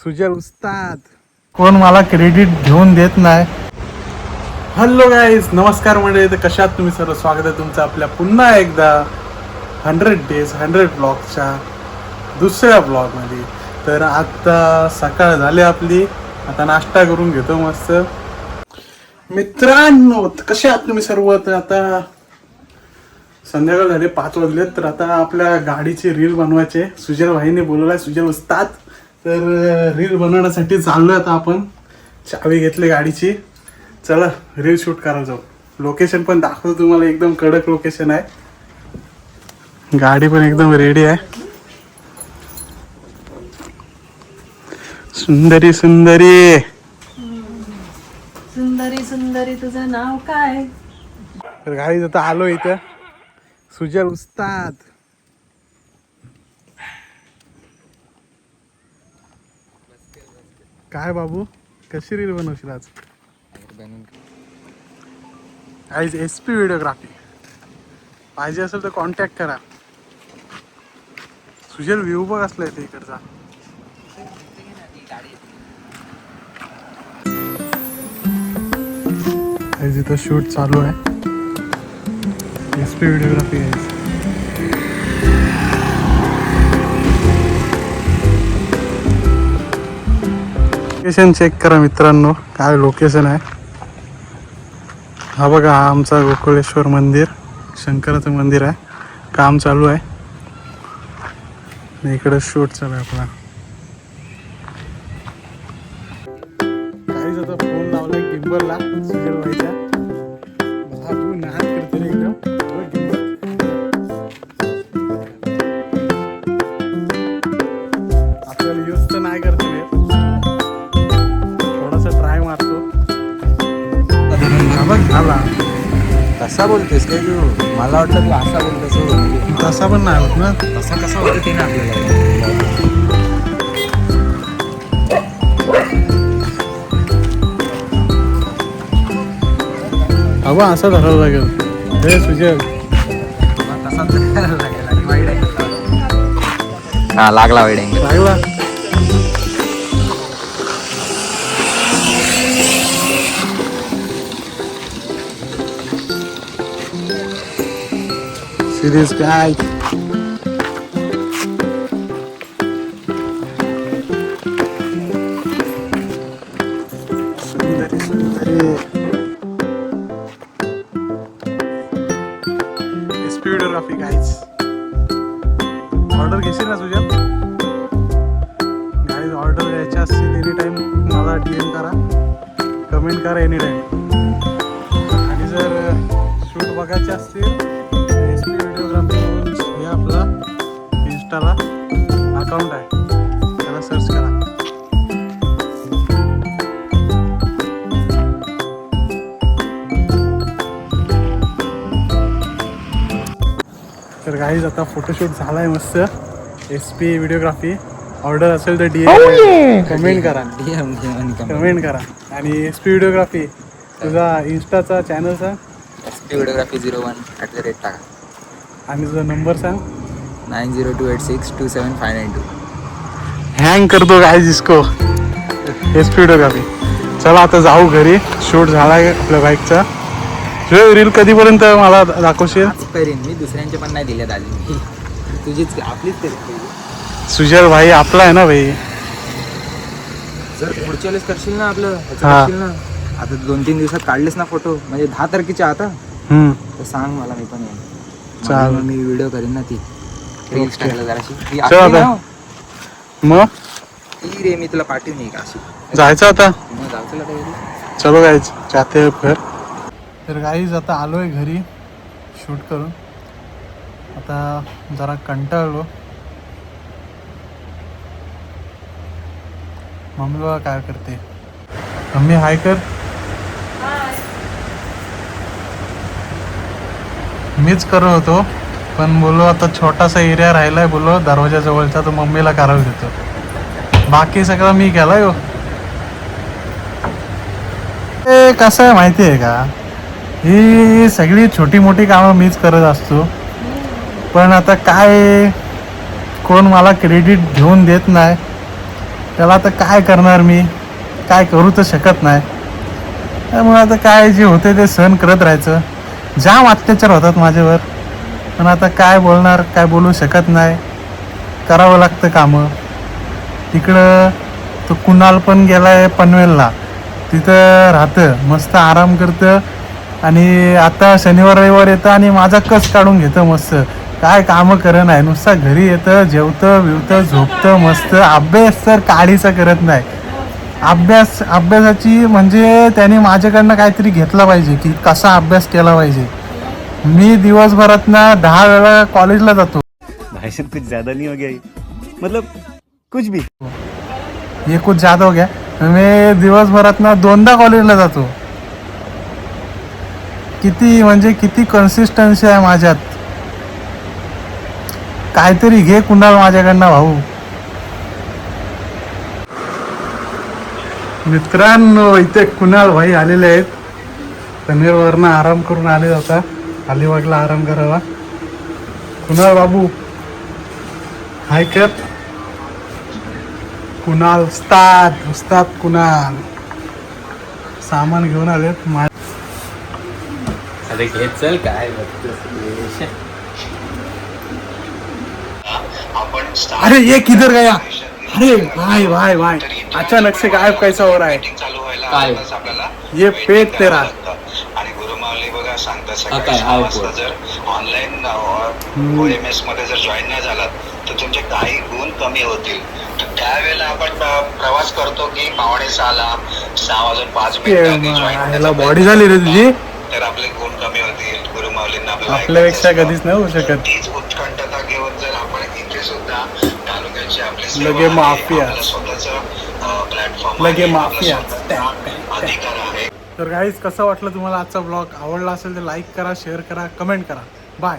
सुजल उस्ताद कोण मला क्रेडिट घेऊन देत नाही. हॅलो गाईज, नमस्कार मंडळी. तर कशात तुम्ही सर्व स्वागत आहे तुमचं आपल्या पुन्हा एकदा 100 डेज 100 ब्लॉगच्या दुसऱ्या ब्लॉगमध्ये. तर आता सकाळ झाली आपली, आता नाश्ता करून घेतो मस्त. मित्रांनो, कसे आहात तुम्ही सर्व? तर आता संध्याकाळ झाले, 5 वाजलेत. तर आता आपल्या गाडीची रील बनवायचे. सुजल भाईने बोलवलाय, सुजल उस्ताद. तर रील बनवण्यासाठी चाललोय आता आपण. चावी घेतली गाडीची, चला रील शूट करायला जाऊ. लोकेशन पण दाखवतो तुम्हाला, एकदम कडक लोकेशन आहे. गाडी पण एकदम रेडी आहे. सुंदरी सुंदरी सुंदरी सुंदरी तुझं नाव काय? तर गाडी आता आलो इथं. सुजल उस्ताद. काय बाबू, कशी रील बनवशील आज? आज SP व्हिडिओग्राफी पाहिजे असेल तर कॉन्टॅक्ट करा. सुजल व्ह्यू बघ असला इथे इकडचा. आज इथं शूट चालू आहे. SP व्हिडिओग्राफी आहे. लोकेशन चेक करा मित्रांनो, काय लोकेशन आहे. हा बघा, हा आमचा गोकुळेश्वर मंदिर, शंकराचं मंदिर आहे. काम चालू आहे. इकडे शूट चालू आहे आपला. काहीच आता फोन लावलाय गिम्बलला सुजल भाईच्या. बाजू नाद करते रे एकदम. आपल्याला यूज तर नाही करते, थोडासा ट्राय मारतो. बघ झाला. कसा बोलतोस काय तू? मला वाटलं तू असा बोलतोस. तसा पण नाही होत ना. तसा कसा होतं ते ना आपल्याला. हवा असा धरावं लागेल. हे सुजल तसाच करायला लागेल. आणि वाईट आहे. हा लागला वाईट आहे. लागला. सिरीज काय सुंदरी सुंदरी. SP videography guys. ऑर्डर घेशील ना तुझ्या? गाईज ऑर्डर द्यायची असतील एनी टाइम मला DM करा, कमेंट करा एनी टाइम. आणि जर शूट बघायचे असतील SP व्हिडिओग्राफी हे आपला इंस्टाला अकाउंट आहे, त्याला सर्च करा. तर गाईज आता फोटोशूट झालाय मस्त. SP videography. ऑर्डर असेल तर DM कमेंट करा, कमेंट करा. आणि SP व्हिडिओग्राफी तुझा इंस्टाचा चॅनल सांग. SP व्हिडिओग्राफी 01 टाका. आणि तुझा नंबर सांग. 9028627592. हँग करतो गाईज इसको. SP videography. चला आता जाऊ घरी. शूट झालाय आपल्या बाईकचा. रील कधीपर्यंत मला दाखवशील? मी दुसऱ्यांचे पण नाही दिल्यात आधी. तुझीच आपलीच तरी. सुजल भाई आपला आहे ना भाई. जर पुढच्या वेळेस करशील ना आपलं ह्याचं हा. करशील ना. आता 2-3 दिवसात काढलेस ना फोटो, म्हणजे 10 तारखेच्या आता, तर सांग मला, मी पण येईन. चालेल. मग मी व्हिडिओ करीन ना ती रील्स टाकायला जराशी. ती चल असली आता. ना, मग ती रे मी तुला पाठवून एक अशी. जायचं आता. मग जायचं आता घरी. चलो गाईज, जाते घर. तर गाईज आता आलोय घरी शूट करून. आता जरा कंटाळलो. मम्मी बघा काय करते. मम्मी हाय कर. मीच करत होतो, पण बोलो आता छोटासा एरिया राहिलाय, बोलो दरवाजा जवळचा, तर मम्मीला करायला देतो. बाकी सगळं मी केलाय. ते कसं आहे माहिती आहे का, ही सगळी छोटी मोठी कामं मीच करत असतो. पण आता काय, कोण मला क्रेडिट घेऊन देत नाही. त्याला आता काय करणार मी, काय करू तर शकत नाही. त्यामुळे आता काय जे होते ते सहन करत राहायचं. जाम अत्याचार होतात माझ्यावर, पण आता काय बोलणार, काय बोलू शकत नाही. करावं लागतं कामं. तिकडं तो कुणाल पण गेलाय पनवेलला, तिथं राहतं, मस्त आराम करतं. आणि आता शनिवार रविवार येतं आणि माझा कस काढून घेतं मस्त. काय कामं करत नाही, नुसता घरी येतं, जेवतं बिवतं, झोपतं मस्त. अभ्यास तर काडीचा करत नाही. अभ्यासाची म्हणजे त्याने माझ्याकडनं काहीतरी घेतला पाहिजे की कसा अभ्यास केला पाहिजे. मी दिवसभरातनं 10 वेळा कॉलेजला जातो. भाई साहब कुछ ज्यादा नहीं हो गया ये? मतलब कुछ भी. हे खूप जादा हो गया. मी दिवसभरातनं 2दा कॉलेजला जातो. किती म्हणजे किती कन्सिस्टन्सी आहे माझ्यात. काहीतरी घे कुणाल माझ्याकडनं भाऊ. मित्रांनो, इथे कुणाल भाई आलेले आहेत. पनवेलवरनं आराम करून आले होता, अलिबागला आराम करायला. कुणाल बाबू हाय कर. कुणाल उस्ताद कुणाल सामान घेऊन आलेत. अरे घेत चल काय अरे ये किधर गया. अरे भाई भाई भाई अचानक से गायब कैसा हो रहा है. काय ये पेट तेरा. आणि गुरुमावली बघा सांगतात हा सकाळी काय, 6 हा वाजता पोट. जर ऑनलाईन OMS मध्ये जर जॉईन नाही झालात तर तुमचे काही गुण कमी होतील. तर त्यावेळेला आपण प्रवास करतो की 5:45ला 6:05 ह्याला बॉडी झाली रे तुझी. तर आपले गुण कमी होतील. गुरुमावलींना आपल्यापेक्षा कधीच नाही होऊ शकत. तीच उत्कंठता घेऊन जर आपण इथे सुद्धा तालुक्याची आपली लगे माफिया. स्वतःच प्लॅटफॉर्म लगे माफिया. अधिकार आहे. तर गाईज कसं वाटलं तुम्हाला आजचा ब्लॉग. आवडला असेल तर लाईक करा, शेअर करा, कमेंट करा. बाय.